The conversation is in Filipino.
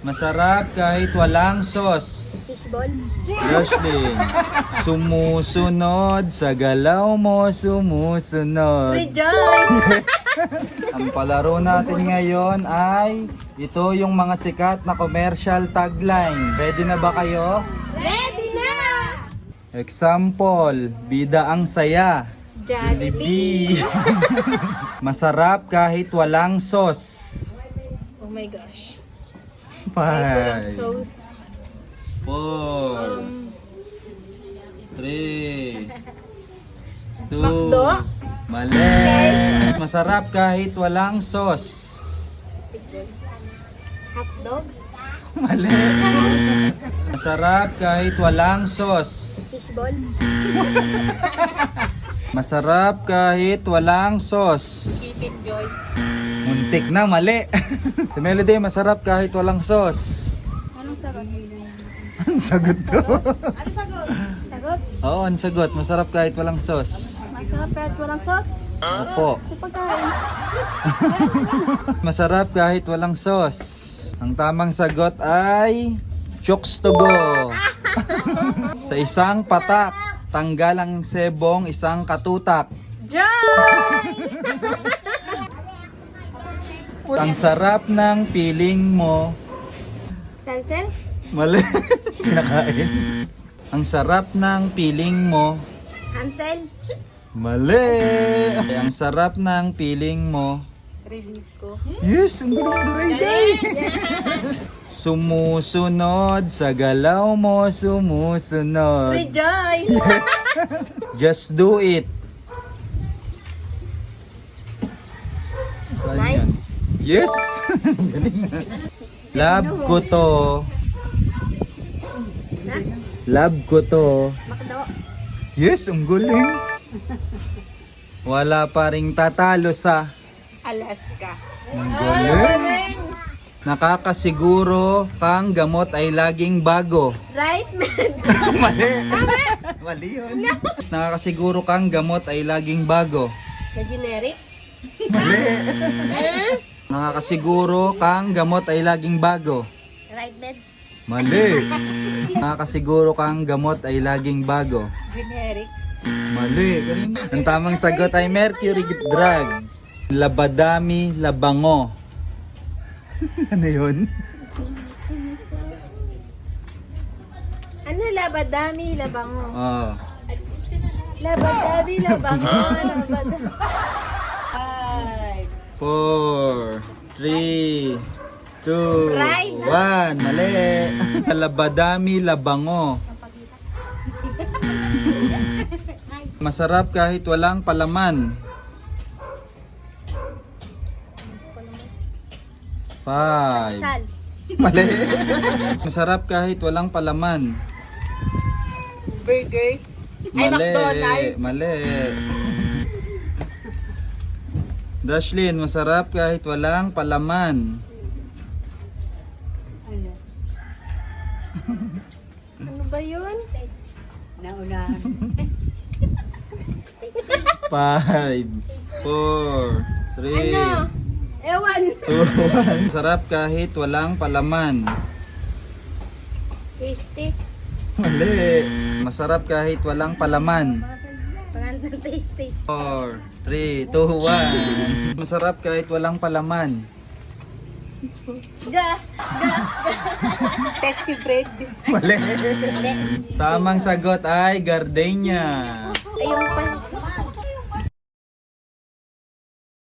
Masarap kahit walang sauce. Fishball. Jocelyn, sumusunod sa galaw mo, sumusunod. Rejoice! Ang palaro natin ngayon ay ito yung mga sikat na commercial tagline. Ready na ba kayo? Ready na! Example, bida ang saya. Jollibee. Masarap kahit walang sauce. Oh my gosh. Walang 5, sauce. 4, 3, 2, Macdo? Mali. Masarap kahit walang sauce. Hotdog. Mali. Masarap kahit walang sauce. Fishball. Masarap kahit walang sauce. Chicken Joy. Muntik na, mali. Si Melody, masarap kahit walang sauce. Anong sagot? Ang sagot to. Ano sagot? Sagot? Oo, ang sagot. Masarap kahit walang sauce. Masarap kahit walang sauce? Opo. Sa pagkain. Masarap kahit walang sauce. Ang tamang sagot ay chokes to go. Sa isang patak, tanggal ang sebong isang katutak. Joy! Ang sarap ng piling mo. Sansel? Mali. Kinakain. Ang sarap ng piling mo. Hansel? Mali. Ang sarap ng piling mo. Release ko. Yes, ang galing Day. Sumusunod sa galaw mo, sumusunod. Rejoice! Just do it. Saan Nine. yan? Yes! Galing na. Love ko to. Love ko to. Makdo. Yes, ang galing. Wala pa ring tatalo sa. Alaska. Ang galing. Nakakasiguro kang gamot ay laging bago. Right man. Mali. Mali yun. Nakakasiguro kang gamot ay laging bago. Sa generic? Mali. Nakakasiguro kang gamot ay laging bago. Right bed? Mali. Nakakasiguro kang gamot ay laging bago. Generics. Mali. Ang tamang sagot ay mercury drug. Labadami, labango. Ano yun? Ano labadami, labango? Oh. Labadami, labango, labadami. 4, 3, 2, Right. 1. Mali. Labadami, labango. Masarap kahit walang palaman. 5. Sal. Mali. Masarap kahit walang palaman. Burger. Ay, McDonald's. Mali. Dashlyn, masarap kahit walang palaman. Ano? Ano ba yun? Naunahan. 5, 4, 3, Ano? Ewan. 2, 1. Masarap kahit walang palaman. Tasty. Mali. Masarap kahit walang palaman. Pangalan tasty. 4, 3, 2, 1. Masarap kahit walang palaman. Ga. Tasty bread. Mali. Tamang sagot ay gardenia. Ayun pa.